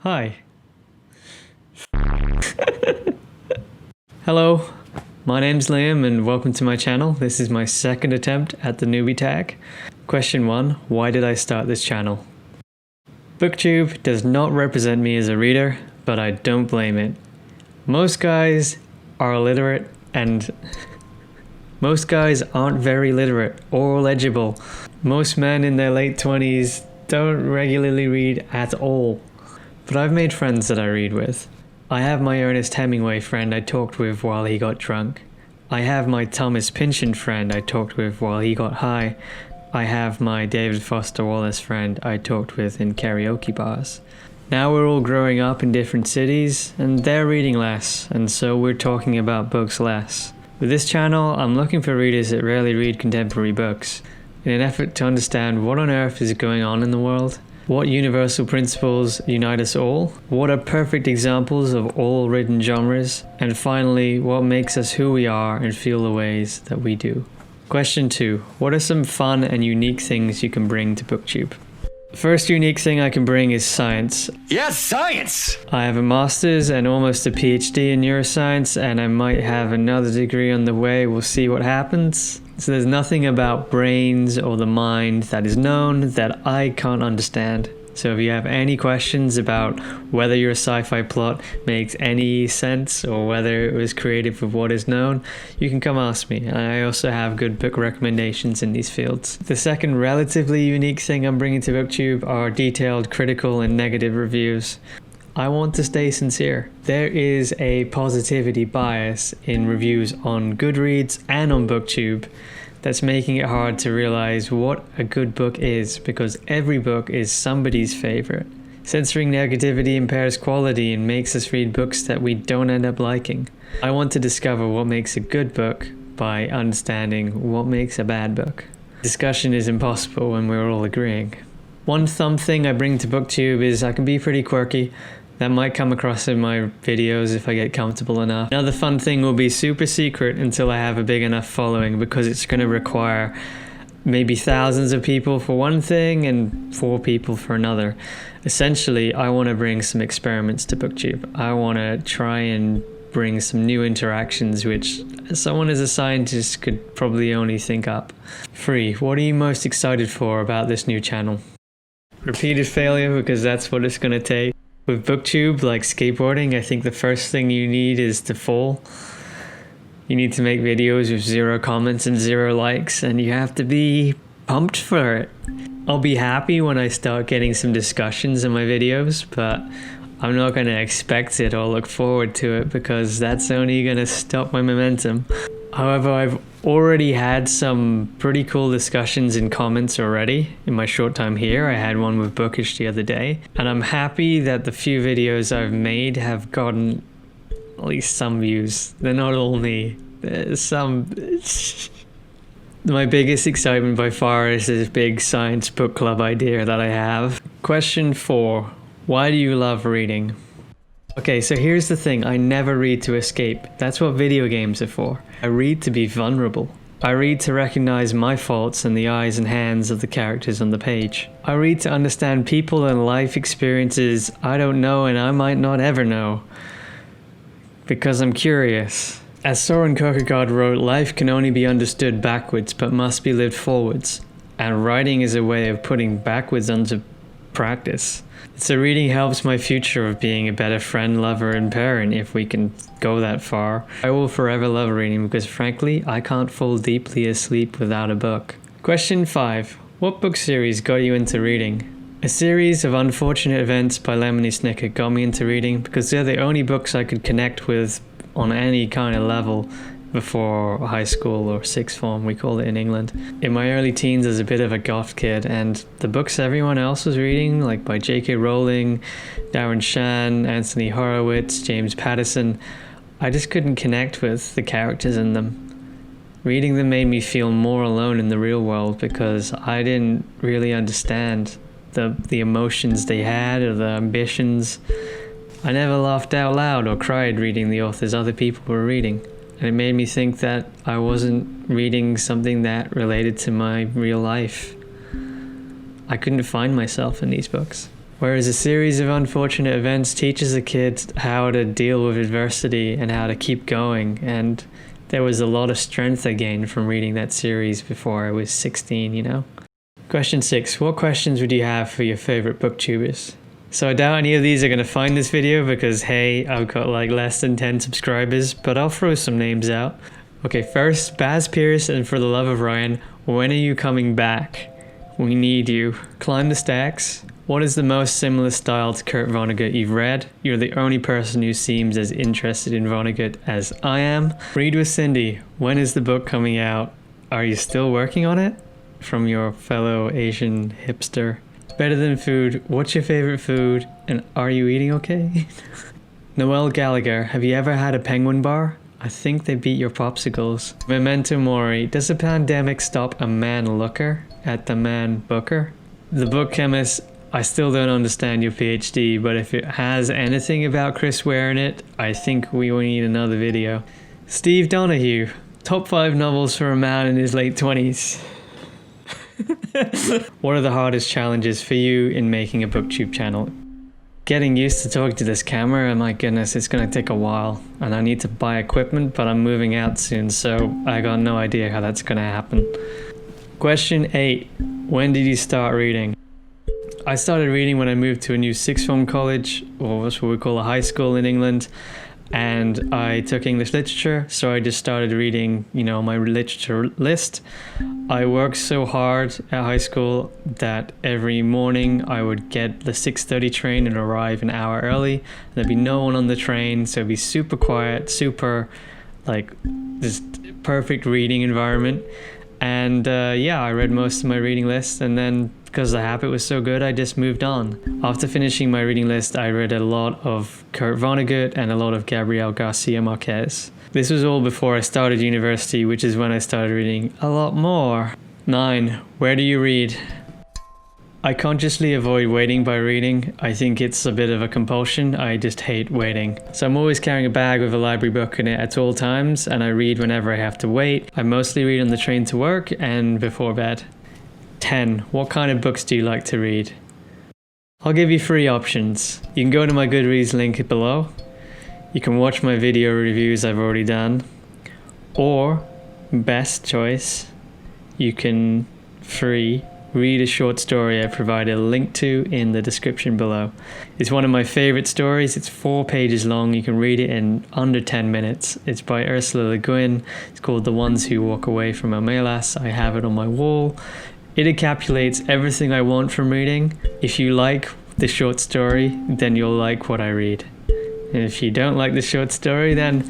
Hi. Hello, my name's Liam and welcome to my channel. This is my second attempt at the newbie tag. Question 1. Why did I start this channel? Booktube does not represent me as a reader, but I don't blame it. Most guys are illiterate and most guys aren't very literate or legible. Most men in their late 20s don't regularly read at all. But I've made friends that I read with. I have my Ernest Hemingway friend I talked with while he got drunk. I have my Thomas Pynchon friend I talked with while he got high. I have my David Foster Wallace friend I talked with in karaoke bars. Now we're all growing up in different cities and they're reading less, and so we're talking about books less. With this channel, I'm looking for readers that rarely read contemporary books, in an effort to understand what on earth is going on in the world. What universal principles unite us all? What are perfect examples of all written genres? And finally, what makes us who we are and feel the ways that we do? Question 2. What are some fun and unique things you can bring to Booktube? The first unique thing I can bring is science. Yes, science! I have a master's and almost a PhD in neuroscience, and I might have another degree on the way. We'll see what happens. So there's nothing about brains or the mind that is known that I can't understand. So if you have any questions about whether your sci-fi plot makes any sense or whether it was created with what is known, you can come ask me. I also have good book recommendations in these fields. The second relatively unique thing I'm bringing to Booktube are detailed critical and negative reviews. I want to stay sincere. There is a positivity bias in reviews on GoodReads and on Booktube that's making it hard to realize what a good book is, because every book is somebody's favorite. Censoring negativity impairs quality and makes us read books that we don't end up liking. I want to discover what makes a good book by understanding what makes a bad book. Discussion is impossible when we're all agreeing. One thumb thing I bring to Booktube is I can be pretty quirky. That might come across in my videos if I get comfortable enough. Another fun thing will be super secret until I have a big enough following, because it's going to require maybe thousands of people for one thing and 4 people for another. Essentially, I want to bring some experiments to Booktube. I want to try and bring some new interactions which someone as a scientist could probably only think up. 3. What are you most excited for about this new channel? Repeated failure, because that's what it's going to take. With Booktube, like skateboarding, I think the first thing you need is to fall. You need to make videos with 0 comments and 0 likes, and you have to be pumped for it. I'll be happy when I start getting some discussions in my videos, but I'm not going to expect it or look forward to it, because that's only going to stop my momentum. However, I've already had some pretty cool discussions in comments already in my short time here. I had one with Bookish the other day, and I'm happy that the few videos I've made have gotten at least some views. They're not all me. There's some... My biggest excitement by far is this big science book club idea that I have. Question 4. Why do you love reading? Okay, so here's the thing. I never read to escape. That's what video games are for. I read to be vulnerable. I read to recognize my faults in the eyes and hands of the characters on the page. I read to understand people and life experiences I don't know and I might not ever know, because I'm curious. As Soren Kierkegaard wrote, life can only be understood backwards but must be lived forwards. And writing is a way of putting backwards onto practice. So reading helps my future of being a better friend, lover, and parent, if we can go that far. I will forever love reading because frankly, I can't fall deeply asleep without a book. Question 5. What book series got you into reading? A series of unfortunate events by Lemony Snicket got me into reading because they're the only books I could connect with on any kind of level before high school, or sixth form we call it in England. In my early teens I was a bit of a goth kid, and the books everyone else was reading, like by J.K. Rowling, Darren Shan, Anthony Horowitz, James Patterson, I just couldn't connect with the characters in them. Reading them made me feel more alone in the real world because I didn't really understand the emotions they had or the ambitions. I never laughed out loud or cried reading the authors other people were reading. And it made me think that I wasn't reading something that related to my real life. I couldn't find myself in these books. Whereas a series of unfortunate events teaches a kid how to deal with adversity and how to keep going. And there was a lot of strength I gained from reading that series before I was 16, you know? Question 6. What questions would you have for your favorite booktubers? So I doubt any of these are going to find this video because, hey, I've got like less than 10 subscribers, but I'll throw some names out. Okay, first, Baz Pierce and For the Love of Ryan, when are you coming back? We need you. Climb the Stacks. What is the most similar style to Kurt Vonnegut you've read? You're the only person who seems as interested in Vonnegut as I am. Read with Cindy. When is the book coming out? Are you still working on it? From your fellow Asian hipster. Better Than Food. What's your favorite food? And are you eating okay? Noel Gallagher. Have you ever had a penguin bar? I think they beat your popsicles. Memento Mori. Does the pandemic stop a man looker at the man booker? The Book Chemist. I still don't understand your PhD, but if it has anything about Chris Ware in it, I think we will need another video. Steve Donahue. Top 5 novels for a man in his late 20s. What are the hardest challenges for you in making a booktube channel? Getting used to talking to this camera, my goodness, it's going to take a while. And I need to buy equipment, but I'm moving out soon, so I got no idea how that's going to happen. Question 8. When did you start reading? I started reading when I moved to a new sixth form college, or what's what we call a high school in England, and I took English literature, so I just started reading, you know, my literature list. I worked so hard at high school that every morning I would get the 6:30 train and arrive an hour early. There'd be no one on the train, so it'd be super quiet, super, like, just perfect reading environment. And yeah, I read most of my reading list, and then because the habit was so good, I just moved on. After finishing my reading list, I read a lot of Kurt Vonnegut and a lot of Gabriel Garcia Marquez. This was all before I started university, which is when I started reading a lot more. 9. Where do you read? I consciously avoid waiting by reading. I think it's a bit of a compulsion. I just hate waiting. So I'm always carrying a bag with a library book in it at all times, and I read whenever I have to wait. I mostly read on the train to work and before bed. 10. What kind of books do you like to read? I'll give you 3 options. You can go to my GoodReads link below. You can watch my video reviews I've already done. Or, best choice, you can read a short story I provided a link to in the description below. It's one of my favorite stories. It's 4 pages long. You can read it in under 10 minutes. It's by Ursula Le Guin. It's called The Ones Who Walk Away from Omelas. I have it on my wall. It encapsulates everything I want from reading. If you like the short story, then you'll like what I read. And if you don't like the short story, then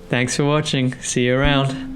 thanks for watching. See you around.